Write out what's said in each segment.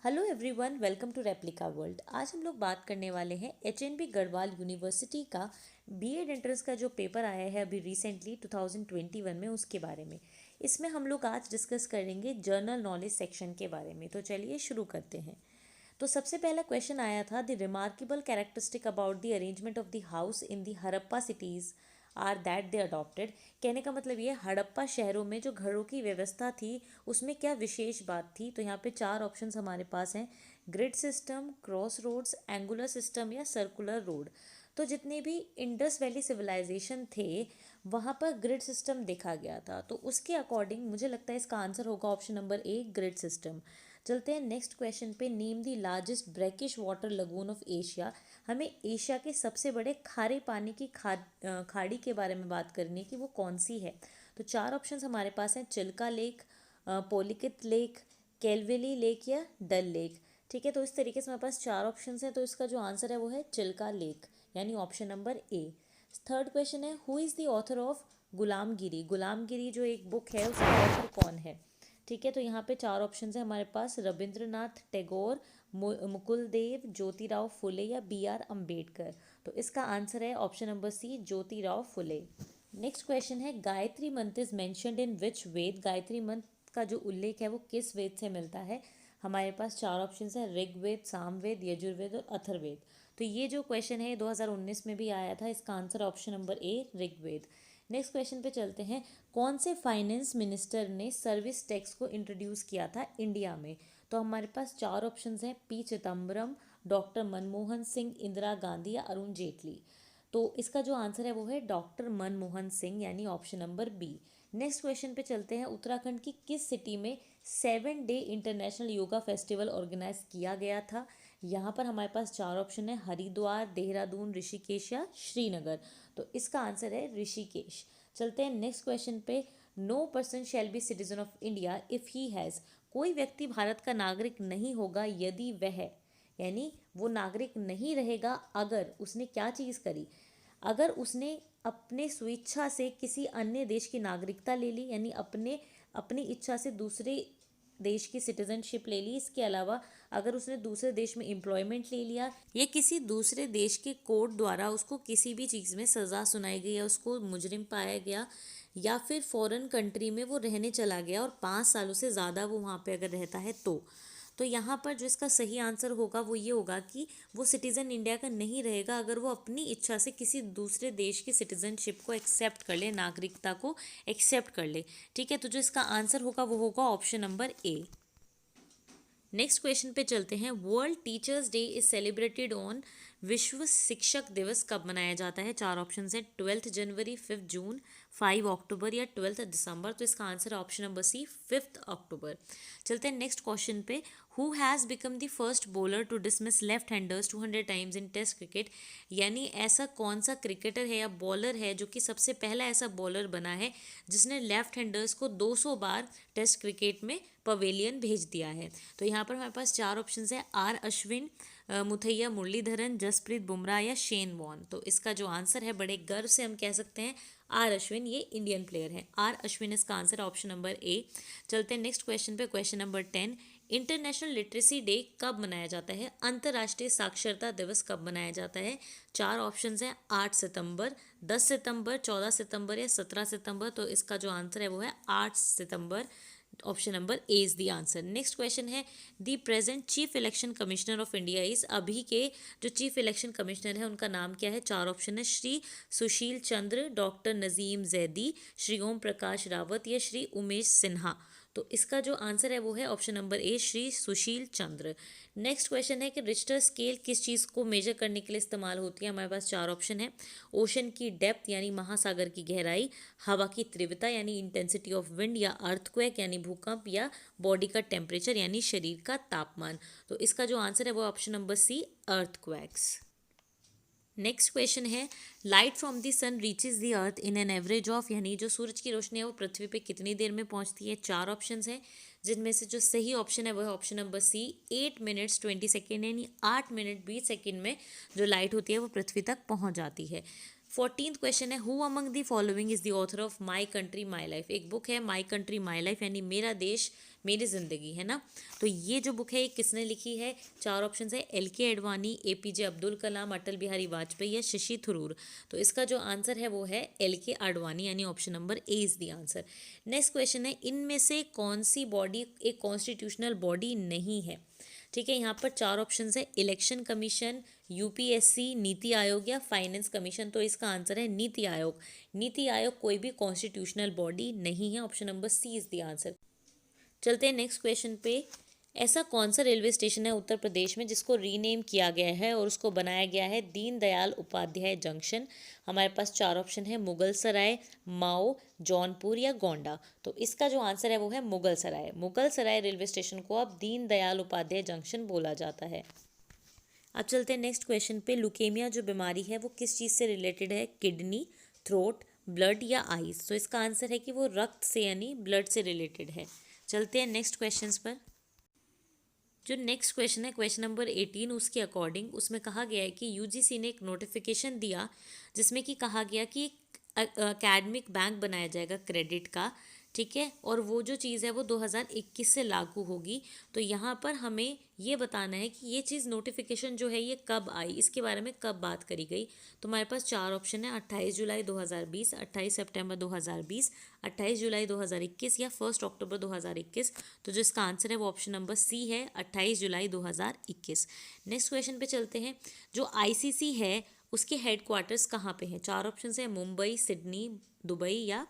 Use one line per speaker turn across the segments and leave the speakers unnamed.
Hello everyone, welcome to replica world. आज हम लोग बात करने वाले हैं एचएनबी गढ़वाल यूनिवर्सिटी का बीएड एंट्रेंस का जो पेपर आया है अभी रिसेंटली 2021 में, उसके बारे में। इसमें हम लोग आज डिस्कस करेंगे जर्नल नॉलेज सेक्शन के बारे में। तो चलिए शुरू करते हैं। तो सबसे पहला क्वेश्चन आया था, the remarkable characteristic about the arrangement of the house in the Harappa cities are that they adopted. कहने का मतलब ये, हड़प्पा शहरों में जो घरों की व्यवस्था थी उसमें क्या विशेष बात थी। तो यहाँ पे चार ऑप्शंस हमारे पास हैं, grid system, cross roads, angular system या सर्कुलर रोड। तो जितने भी इंडस वैली सिविलाइजेशन थे वहाँ पर ग्रिड सिस्टम देखा गया था। तो उसके अकॉर्डिंग मुझे लगता है इसका आंसर होगा ऑप्शन नंबर ए, ग्रिड सिस्टम। चलते हैं नेक्स्ट क्वेश्चन पे। Name the largest brackish water lagoon of Asia. हमें एशिया के सबसे बड़े खारे पानी की खाड़ी के बारे में बात करनी है कि वो कौन सी है। तो चार ऑप्शंस हमारे पास हैं, चिल्का लेक, पोलिकत लेक, कैलवेली लेक या डल लेक। ठीक है, तो इस तरीके से हमारे पास चार ऑप्शंस हैं। तो इसका जो आंसर है वो है चिल्का लेक, यानी option number A. Third question है, who is the author of Gulamgiri. Gulamgiri जो एक बुक है उसका ऑथर कौन है। ठीक है, तो यहाँ पे चार ऑप्शंस है हमारे पास, रविंद्रनाथ टैगोर, मुकुल देव, ज्योतिराव फुले या बी आर अम्बेडकर। तो इसका आंसर है ऑप्शन नंबर सी, ज्योतिराव फुले। नेक्स्ट क्वेश्चन है, गायत्री मंत्र इज मेंशन्ड इन विच वेद। गायत्री मंत्र का जो उल्लेख है वो किस वेद से मिलता है। हमारे पास चार ऑप्शंस है, ऋग्वेद, सामवेद, यजुर्वेद और अथर्ववेद। तो ये जो क्वेश्चन है 2019 में भी आया था। इसका answer option number A, Rigveda. Next question पे चलते हैं, कौन से फाइनेंस मिनिस्टर ने सर्विस टैक्स को इंट्रोड्यूस किया था इंडिया में। तो हमारे पास चार ऑप्शंस हैं, पी चिदम्बरम, डॉक्टर मनमोहन सिंह, इंदिरा गांधी या अरुण जेटली। तो इसका जो आंसर है वो है डॉक्टर मनमोहन सिंह, यानी option number B. Next question पे चलते हैं, उत्तराखंड की किस सिटी में 7 day international yoga festival organise किया गया था। यहाँ पर हमारे पास चार ऑप्शन है, हरिद्वार, देहरादून, ऋषिकेश या श्रीनगर। तो इसका आंसर है ऋषिकेश। चलते हैं नेक्स्ट क्वेश्चन पे। No person shall be citizen of India if he has. कोई व्यक्ति भारत का नागरिक नहीं होगा यदि वह, यानी वो नागरिक नहीं रहेगा अगर उसने क्या चीज़ करी। अगर उसने अपने स्वेच्छा से किसी अन्य देश की नागरिकता ले ली, यानी अपने अपनी इच्छा से दूसरे देश की सिटीजनशिप ले ली। इसके अलावा अगर उसने दूसरे देश में एम्प्लॉयमेंट ले लिया, या किसी दूसरे देश के कोर्ट द्वारा उसको किसी भी चीज़ में सज़ा सुनाई गई या उसको मुजरिम पाया गया, या फिर फॉरेन कंट्री में वो रहने चला गया और 5 सालों से ज़्यादा वो वहाँ पे अगर रहता है तो यहाँ पर जो इसका सही आंसर होगा वो ये होगा कि वो सिटीज़न इंडिया का नहीं रहेगा अगर वो अपनी इच्छा से किसी दूसरे देश की सिटीज़नशिप को एक्सेप्ट कर ले, नागरिकता को एक्सेप्ट कर ले। ठीक है, तो जो इसका आंसर होगा वो होगा ऑप्शन नंबर ए। नेक्स्ट क्वेश्चन पे चलते हैं, world teachers day is celebrated on. विश्व शिक्षक दिवस कब मनाया जाता है। चार ऑप्शन है, 12 जनवरी, 5 जून, 5 अक्टूबर या 12 दिसंबर। तो इसका आंसर है ऑप्शन नंबर सी, 5 अक्टूबर। चलते हैं नेक्स्ट क्वेश्चन पे, who has become the first bowler to dismiss left handers 200 times in test cricket. यानी ऐसा कौन सा क्रिकेटर है या बॉलर है जो कि सबसे पहला ऐसा बॉलर बना है जिसने लेफ्ट हैंडर्स को 200 बार टेस्ट क्रिकेट में पवेलियन भेज दिया है। तो यहाँ पर हमारे पास चार ऑप्शन है, आर अश्विन, मुथैया मुरलीधरन, जसप्रीत बुमराह या शेन वॉन। तो इसका जो आंसर है, बड़े गर्व से हम कह सकते हैं आर अश्विन, ये इंडियन प्लेयर है। आर अश्विन इसका आंसर ऑप्शन नंबर ए। चलते हैं नेक्स्ट क्वेश्चन पे, question number 10। International literacy day कब मनाया जाता है। अंतर्राष्ट्रीय साक्षरता दिवस कब मनाया जाता है। चार ऑप्शन हैं, 8 सितंबर, 10 सितंबर, 14 सितंबर या 17 सितंबर। तो इसका जो आंसर है वो है 8 सितंबर। Option number A is the answer. Next question है, the present chief election commissioner of India is. अभी के जो चीफ इलेक्शन कमिश्नर है उनका नाम क्या है। चार ऑप्शन है, श्री सुशील चंद्र, डॉक्टर नजीम जैदी, श्री ओम प्रकाश रावत या श्री उमेश सिन्हा। तो इसका जो आंसर है वो है ऑप्शन नंबर ए, श्री सुशील चंद्र। नेक्स्ट क्वेश्चन है कि रिश्टर स्केल किस चीज़ को मेजर करने के लिए इस्तेमाल होती है। हमारे पास चार ऑप्शन है, ओशन की डेप्थ यानी महासागर की गहराई, हवा की तीव्रता यानी इंटेंसिटी ऑफ विंड, या अर्थक्वेक यानी भूकंप, या बॉडी का टेम्परेचर यानी शरीर का तापमान। तो इसका जो आंसर है वो option number C, earthquakes. Next question है, light from the sun reaches the earth in an average of. यानी जो सूरज की रोशनी है वो पृथ्वी पे कितनी देर में पहुंचती है। चार ऑप्शंस हैं जिनमें से जो सही ऑप्शन है वो है option number C, 8 minutes 20 second, यानी 8 मिनट 20 सेकेंड में जो लाइट होती है वो पृथ्वी तक पहुंच जाती है। 14th क्वेश्चन है, who among the following is the author of my country my life. एक बुक है माई कंट्री माई लाइफ, यानी मेरा देश मेरी ज़िंदगी, है ना। तो ये जो बुक है ये किसने लिखी है? चार ऑप्शन है, LK अडवाणी, APJ अब्दुल कलाम, अटल बिहारी वाजपेयी या शशि थरूर। तो इसका जो आंसर है वो है LK अडवाणी, यानी option number A is the answer. Next question है, इनमें से कौन सी बॉडी एक कॉन्स्टिट्यूशनल बॉडी नहीं है? ठीक है, यहाँ पर चार ऑप्शन है, election commission, UPSC, NITI Aayog या फाइनेंस कमीशन। तो इसका आंसर है नीति आयोग। नीति आयोग कोई भी कॉन्स्टिट्यूशनल बॉडी नहीं है, option number C is the answer. चलते हैं नेक्स्ट क्वेश्चन पे। ऐसा कौन सा रेलवे स्टेशन है उत्तर प्रदेश में जिसको रीनेम किया गया है और उसको बनाया गया है दीनदयाल उपाध्याय जंक्शन? हमारे पास चार ऑप्शन है, मुगल सराय, माओ, जौनपुर या गोंडा। तो इसका जो आंसर है वो है मुगल सराय। मुगल सराय रेलवे स्टेशन को अब दीनदयाल उपाध्याय जंक्शन बोला जाता है। अब चलते हैं नेक्स्ट क्वेश्चन पे। लुकेमिया जो बीमारी है वो किस चीज़ से रिलेटेड है? किडनी, थ्रोट, ब्लड या आइज। तो इसका आंसर है कि वो रक्त से यानी ब्लड से रिलेटेड है। चलते हैं नेक्स्ट क्वेश्चंस पर। जो नेक्स्ट क्वेश्चन है क्वेश्चन नंबर 18, उसके अकॉर्डिंग उसमें कहा गया है कि UGC ने एक नोटिफिकेशन दिया जिसमें कि कहा गया कि एक अकेडमिक बैंक बनाया जाएगा क्रेडिट का, ठीक है, और वो जो चीज़ है वो 2021 से लागू होगी। तो यहाँ पर हमें ये बताना है कि ये चीज़ नोटिफिकेशन जो है ये कब आई, इसके बारे में कब बात करी गई। तो हमारे पास चार ऑप्शन है, 28 जुलाई 2020, 28 सितंबर 2020, 28 जुलाई 2021 या 1 अक्टूबर 2021। तो जो इसका आंसर है वो ऑप्शन नंबर सी है, 28 जुलाई 2021। नेक्स्ट क्वेश्चन पे चलते हैं। जो ICC है उसके हेडक्वार्टर्स कहाँ पे हैं? चार ऑप्शन है, मुंबई, सिडनी, दुबई या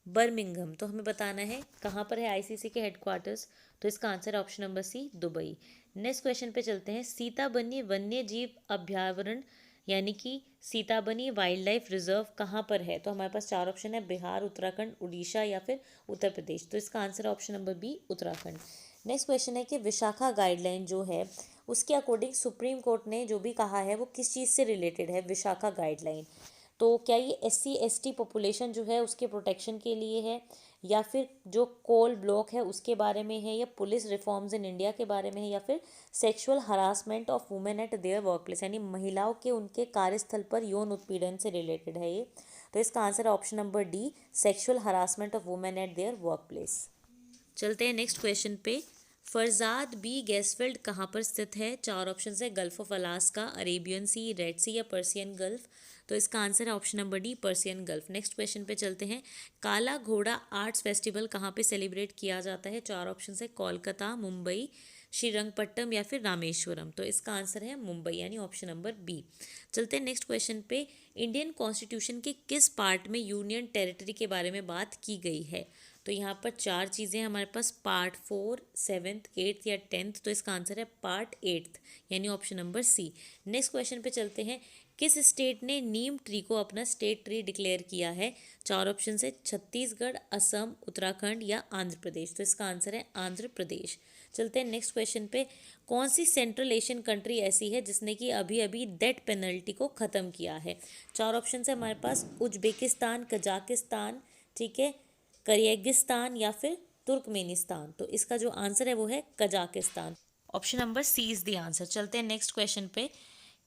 बर्मिंघम। तो हमें बताना है कहाँ पर है ICC के हेडक्वार्टर्स। तो इसका आंसर है option number C, Dubai. Next question पे चलते हैं। सीताबनी वन्य जीव अभ्यारण्य यानी कि सीताबनी वाइल्ड लाइफ रिजर्व कहाँ पर है? तो हमारे पास चार ऑप्शन है, बिहार, उत्तराखंड, उड़ीसा या फिर उत्तर प्रदेश। तो इसका आंसर है option number B, Uttarakhand. Next question है कि विशाखा गाइडलाइन जो है उसके अकॉर्डिंग सुप्रीम कोर्ट ने जो भी कहा है वो किस चीज़ से रिलेटेड है? विशाखा गाइडलाइन। तो क्या ये SC ST पॉपुलेशन जो है उसके प्रोटेक्शन के लिए है, या फिर जो कोल ब्लॉक है उसके बारे में है, या पुलिस रिफॉर्म्स इन इंडिया के बारे में है, या फिर sexual harassment of women at their work place यानी महिलाओं के उनके कार्यस्थल पर यौन उत्पीड़न से रिलेटेड है ये? तो इसका आंसर है option number D, sexual harassment of women at their work place. चलते हैं नेक्स्ट क्वेश्चन पे। फरजाद बी गैसफील्ड कहाँ पर स्थित है? चार ऑप्शन है, gulf of Alaska, Arabian sea, red sea या पर्सियन गल्फ। तो इसका आंसर है option number D, Persian gulf. Next question पे चलते हैं। काला घोड़ा आर्ट्स फेस्टिवल कहाँ पे सेलिब्रेट किया जाता है? चार ऑप्शन है, कोलकाता, मुंबई, श्रीरंगपट्टनम या फिर रामेश्वरम। तो इसका आंसर है मुंबई यानी ऑप्शन नंबर बी। चलते हैं नेक्स्ट क्वेश्चन पे। इंडियन कॉन्स्टिट्यूशन के किस पार्ट में यूनियन टेरिटरी के बारे में बात की गई है? तो यहाँ पर चार चीज़ें हमारे पास, पार्ट 4, 7th, 8th या 10th। तो इसका आंसर है पार्ट 8th यानी option number C. Next question पे चलते हैं। किस स्टेट ने नीम ट्री को अपना स्टेट ट्री डिक्लेयर किया है? चार ऑप्शन है, छत्तीसगढ़, असम, उत्तराखंड या आंध्र प्रदेश। तो इसका आंसर है आंध्र प्रदेश। चलते हैं नेक्स्ट क्वेश्चन पे। कौन सी सेंट्रल एशियन कंट्री ऐसी है जिसने कि अभी अभी डेथ पेनल्टी को ख़त्म किया है? चार ऑप्शन है हमारे पास, उज्बेकिस्तान, कजाकिस्तान, ठीक है, किर्गिस्तान या फिर तुर्कमेनिस्तान। तो इसका जो आंसर है वो है Kazakhstan. Option number C is the answer. चलते हैं नेक्स्ट क्वेश्चन पे।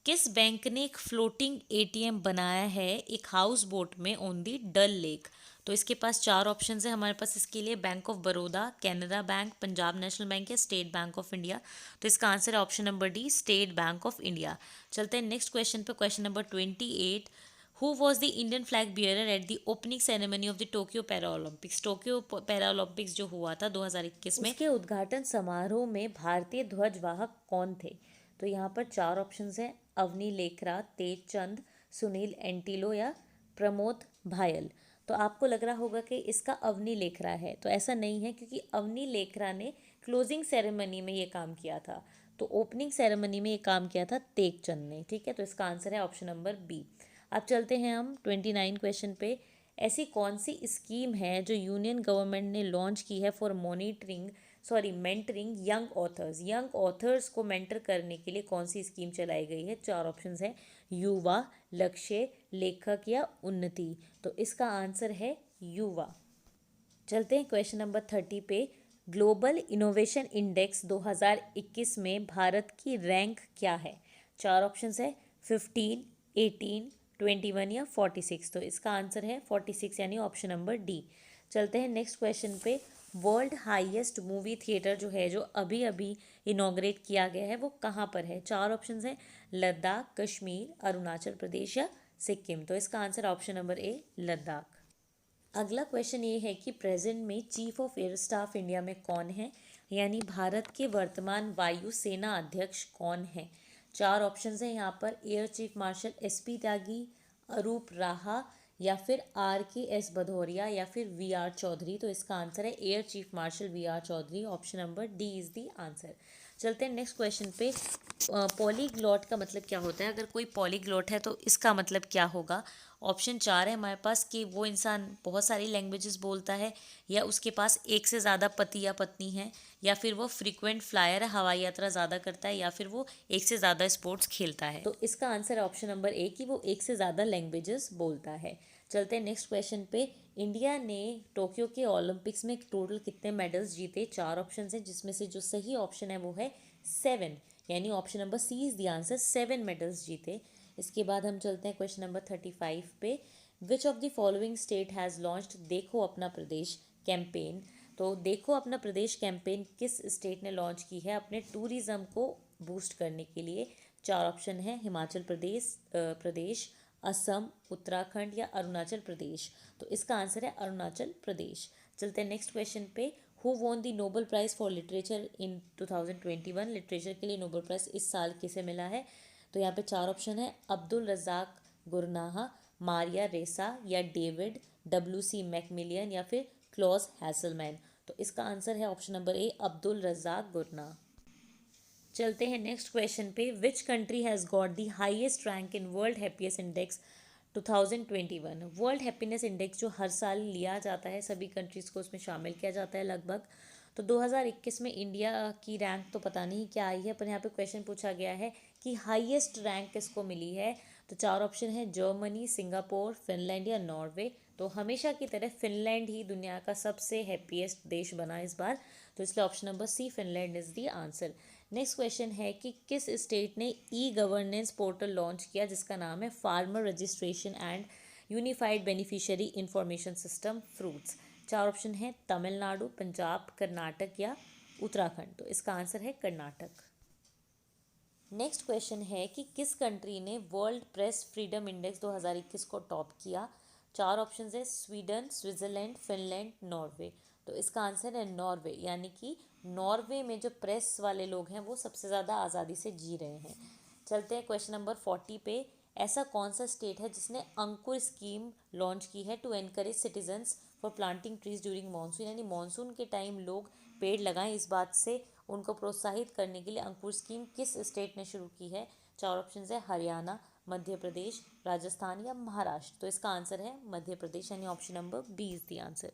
किस बैंक ने एक फ्लोटिंग ATM बनाया है एक हाउस बोट में ऑन दी डल लेक? तो इसके पास चार ऑप्शन है हमारे पास इसके लिए, bank of Baroda, Canara bank, Punjab national bank या स्टेट बैंक ऑफ इंडिया। तो इसका आंसर है option number D, state bank of India. चलते हैं नेक्स्ट क्वेश्चन पे। Question number 28। Who was the Indian flag bearer at the opening ceremony of the Tokyo para Olympics? Tokyo para Olympics जो हुआ था 2021 में, उसके उद्घाटन समारोह में भारतीय ध्वजवाहक कौन थे? तो यहाँ पर चार ऑप्शन है, अवनी लेखरा, तेजचंद, सुनील एंटिलो या प्रमोद भायल। तो आपको लग रहा होगा कि इसका अवनी लेखरा है, तो ऐसा नहीं है क्योंकि अवनी लेखरा ने क्लोजिंग सेरेमनी में ये काम किया था। तो ओपनिंग सेरेमनी में ये काम किया था तेजचंद ने, ठीक है। तो इसका आंसर है ऑप्शन नंबर बी। अब चलते हैं हम 29 क्वेश्चन पे। ऐसी कौन सी स्कीम है जो यूनियन गवर्नमेंट ने लॉन्च की है for mentoring young authors? Young authors को मेंटर करने के लिए कौन सी स्कीम चलाई गई है? चार ऑप्शंस है, युवा, लक्ष्य, लेखक या उन्नति। तो इसका आंसर है युवा। चलते हैं क्वेश्चन नंबर 30 पे। ग्लोबल इनोवेशन इंडेक्स 2021 में भारत की रैंक क्या है? चार ऑप्शंस है, 15, 18, 21 या 46। तो इसका आंसर है 46 यानी ऑप्शन नंबर डी। चलते हैं नेक्स्ट क्वेश्चन पे। वर्ल्ड हाईएस्ट मूवी थिएटर जो है, जो अभी अभी इनॉग्रेट किया गया है, वो कहाँ पर है? चार ऑप्शंस हैं, लद्दाख, कश्मीर, अरुणाचल प्रदेश या सिक्किम। तो इसका आंसर ऑप्शन नंबर ए, लद्दाख। अगला क्वेश्चन ये है कि प्रेजेंट में chief of air staff India में कौन है, यानी भारत के वर्तमान वायु सेना अध्यक्ष कौन है? चार ऑप्शंस हैं यहाँ पर, एयर चीफ मार्शल एसपी त्यागी, अरूप राहा, या फिर RKS भदौरिया, या फिर VR चौधरी। तो इसका आंसर है air chief marshal VR Chaudhary. Option number D is the answer. चलते हैं नेक्स्ट क्वेश्चन पे। पॉलीग्लॉट का मतलब क्या होता है? अगर कोई पॉलीग्लॉट है तो इसका मतलब क्या होगा? ऑप्शन चार है हमारे पास कि वो इंसान बहुत सारी लैंग्वेजेस बोलता है, या उसके पास एक से ज़्यादा पति या पत्नी है, या फिर वो फ्रीक्वेंट फ्लायर है, हवाई यात्रा ज़्यादा करता है, या फिर वो एक से ज़्यादा स्पोर्ट्स खेलता है। तो इसका आंसर है ऑप्शन नंबर ए कि वो एक से ज़्यादा लैंग्वेजेस बोलता है। चलते हैं नेक्स्ट क्वेश्चन पे। इंडिया ने टोक्यो के ओलंपिक्स में टोटल कितने मेडल्स जीते? चार ऑप्शन हैं, जिसमें से जो सही ऑप्शन है वो है 7, यानी option number C is the answer. 7 medals जीते। इसके बाद हम चलते हैं क्वेश्चन नंबर 35 पे। विच of the following state has launched देखो अपना प्रदेश कैंपेन? तो देखो अपना प्रदेश कैंपेन किस स्टेट ने लॉन्च की है अपने टूरिज्म को बूस्ट करने के लिए? चार ऑप्शन है, हिमाचल प्रदेश, असम, उत्तराखंड या अरुणाचल प्रदेश। तो इसका आंसर है अरुणाचल प्रदेश। चलते हैं नेक्स्ट क्वेश्चन पे। Who won the Nobel prize for literature in 2021? Literature के लिए नोबेल प्राइज़ इस साल किसे मिला है? तो यहाँ पे चार ऑप्शन है, अब्दुल रज़ाक गुरनाहा, मारिया रेसा, या डेविड WC मैकमिलियन, या फिर क्लॉज हैसलमैन। तो इसका आंसर है option number A, Abdulrazak Gurnah. चलते हैं नेक्स्ट क्वेश्चन पे। Which country has got the highest rank in world happiness index 2021? World happiness index जो हर साल लिया जाता है, सभी कंट्रीज़ को उसमें शामिल किया जाता है लगभग। तो 2021 में इंडिया की रैंक तो पता नहीं क्या आई है, पर यहाँ पे क्वेश्चन पूछा गया है कि हाईएस्ट रैंक किसको मिली है? तो चार ऑप्शन है, जर्मनी, सिंगापुर, फिनलैंड या नॉर्वे। तो हमेशा की तरह फिनलैंड ही दुनिया का सबसे हैप्पीएस्ट देश बना इस बार, तो इसलिए option number C, Finland is the answer. Next question है कि किस स्टेट ने गवर्नेंस पोर्टल लॉन्च किया जिसका नाम है farmer registration and unified beneficiary information system fruits? चार ऑप्शन है, तमिलनाडु, पंजाब, कर्नाटक या उत्तराखंड। तो इसका आंसर है कर्नाटक। नेक्स्ट क्वेश्चन है कि किस कंट्री ने वर्ल्ड प्रेस फ्रीडम इंडेक्स 2021 को टॉप किया? चार ऑप्शन है, स्वीडन, स्विट्जरलैंड, फिनलैंड, नॉर्वे। तो इसका आंसर है नॉर्वे, यानी कि नॉर्वे में जो प्रेस वाले लोग हैं वो सबसे ज़्यादा आज़ादी से जी रहे हैं। चलते हैं क्वेश्चन नंबर 40 पे। ऐसा कौन सा स्टेट है जिसने अंकुर स्कीम लॉन्च की है to encourage citizens for planting trees during monsoon? यानी मानसून के टाइम लोग पेड़ लगाएं, इस बात से उनको प्रोत्साहित करने के लिए अंकुर स्कीम किस स्टेट ने शुरू की है? चार ऑप्शन है, हरियाणा, मध्य प्रदेश, राजस्थान या महाराष्ट्र। तो इसका आंसर है मध्य प्रदेश, यानी option number B is the answer.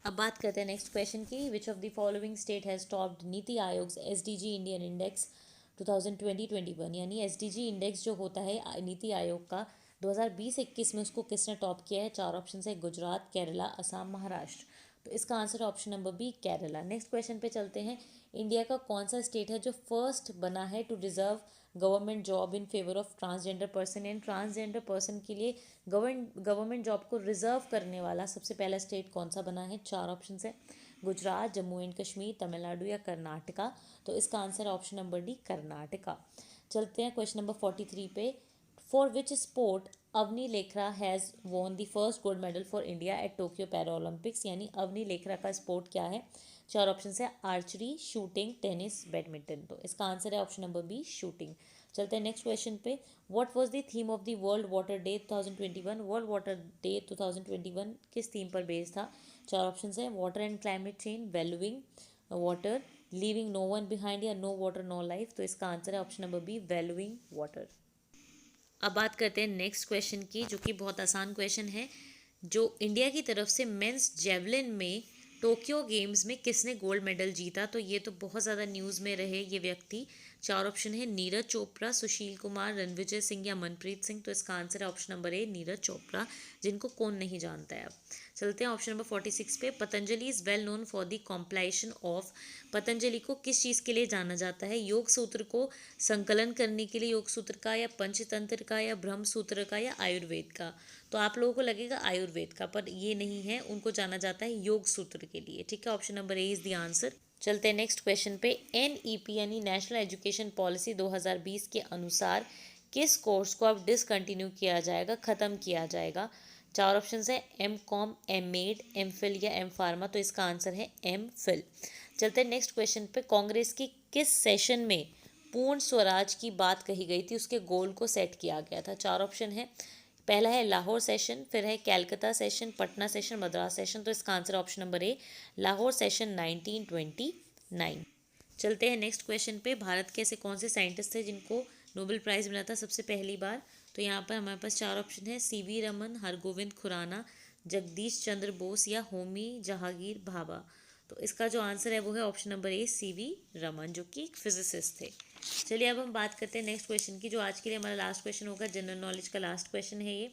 अब बात करते हैं नेक्स्ट क्वेश्चन की। Which of the following state has topped NITI Aayog SDG Indian index 2020-21? यानी SDG इंडेक्स जो होता है नीति आयोग का 2020-21 में, उसको किसने टॉप किया है? चार ऑप्शन है, गुजरात, केरला, असम, महाराष्ट्र। तो इसका आंसर है option number B, Kerala. Next question पे चलते हैं। इंडिया का कौन सा स्टेट है जो फर्स्ट बना है to reserve government job in favour of transgender person? And transgender person के लिए गवर्नमेंट जॉब को रिजर्व करने वाला सबसे पहला स्टेट कौन सा बना है? चार ऑप्शन है, गुजरात, जम्मू एंड कश्मीर, तमिलनाडु या कर्नाटका। तो इसका आंसर है ऑप्शन नंबर डी, कर्नाटका। चलते हैं क्वेश्चन नंबर 43 पे। For which sport Avani Lekhara has won the first gold medal for India at Tokyo para Olympics? यानी अवनी लेखरा का स्पोर्ट क्या है? चार ऑप्शन है, आर्चरी, शूटिंग, टेनिस, बैडमिंटन। तो इसका आंसर है ऑप्शन नंबर बी, शूटिंग। चलते हैं नेक्स्ट क्वेश्चन पे। What was the theme of the world water day 2021? World water day 2021 किस थीम पर बेस्ड था? चार ऑप्शन है, water and climate change, valuing water, leaving no one behind या no water no life. तो इसका answer है option number B, valuing water. अब बात करते हैं नेक्स्ट क्वेश्चन की, जो कि बहुत आसान क्वेश्चन है। जो इंडिया की तरफ से मेंस जेवलिन में टोक्यो गेम्स में किसने गोल्ड मेडल जीता? तो ये तो बहुत ज़्यादा न्यूज़ में रहे ये व्यक्ति। चार ऑप्शन है, नीरज चोपड़ा, सुशील कुमार, रणविजय सिंह या मनप्रीत सिंह। तो इसका आंसर है ऑप्शन नंबर ए, नीरज चोपड़ा, जिनको कौन नहीं जानता है अब। चलते हैं ऑप्शन नंबर 46 पे। Patanjali is well known for the compilation of. Patanjali को किस चीज़ के लिए जाना जाता है? योग सूत्र को संकलन करने के लिए योग सूत्र का, या पंचतंत्र का, या ब्रह्म सूत्र का, या आयुर्वेद का? तो आप लोगों को लगेगा आयुर्वेद का, पर ये नहीं है, उनको जाना जाता है योग सूत्र के लिए। ठीक है, option number A is the answer. चलते हैं नेक्स्ट क्वेश्चन पे। NEP यानी नेशनल एजुकेशन पॉलिसी 2020 के अनुसार किस कोर्स को अब डिसकंटिन्यू किया जाएगा, ख़त्म किया जाएगा? चार ऑप्शन है MCOM, MEd, MPhil या M Pharma। तो इसका आंसर है MPhil। चलते हैं नेक्स्ट क्वेश्चन पे। कांग्रेस की किस सेशन में पूर्ण स्वराज की बात कही गई थी, उसके गोल को सेट किया गया था? चार ऑप्शन है। पहला है लाहौर सेशन, फिर है कैलकाता session, Patna session, Madras session. तो इसका आंसर ऑप्शन नंबर ए, लाहौर सेशन 1929। चलते हैं नेक्स्ट क्वेश्चन पे। भारत के ऐसे कौन से साइंटिस्ट थे जिनको नोबेल प्राइज़ मिला था सबसे पहली बार? तो यहाँ पर हमारे पास चार ऑप्शन है। CV रमन, हरगोविंद खुराना, जगदीश चंद्र बोस या होमी जहांगीर भाभा। तो इसका जो आंसर है वो है ऑप्शन नंबर ए, CV रमन, जो कि एक फिजिसिस्ट थे। चलिए अब हम बात करते हैं नेक्स्ट क्वेश्चन की, जो आज के लिए हमारा लास्ट क्वेश्चन होगा। जनरल नॉलेज का लास्ट क्वेश्चन है ये।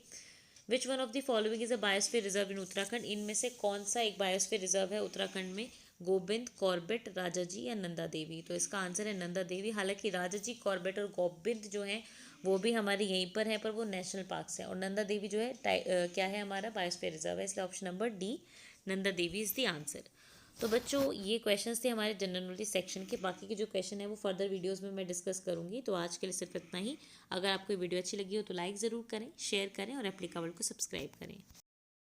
Which one of the following is a biosphere reserve in Uttarakhand? इनमें से कौन सा एक बायोस्फीयर रिजर्व है उत्तराखंड में? गोबिंद, कॉर्बेट, राजाजी या नंदा देवी? तो इसका आंसर है नंदा देवी। हालांकि राजाजी, कॉर्बेट और गोबिंद जो हैं वो भी हमारे यहीं पर हैं, पर वो नेशनल पार्क्स हैं। और नंदा देवी जो है क्या है, हमारा बायोस्फीयर रिजर्व है। इसलिए option number D, Nanda Devi is the answer. तो बच्चों ये क्वेश्चंस थे हमारे जनरल नॉलेज सेक्शन के। बाकी के जो क्वेश्चन है वो फर्दर वीडियोस में मैं डिस्कस करूंगी। तो आज के लिए सिर्फ इतना ही। अगर आपको वीडियो अच्छी लगी हो तो लाइक ज़रूर करें, शेयर करें और एप्लीकेबल को सब्सक्राइब करें।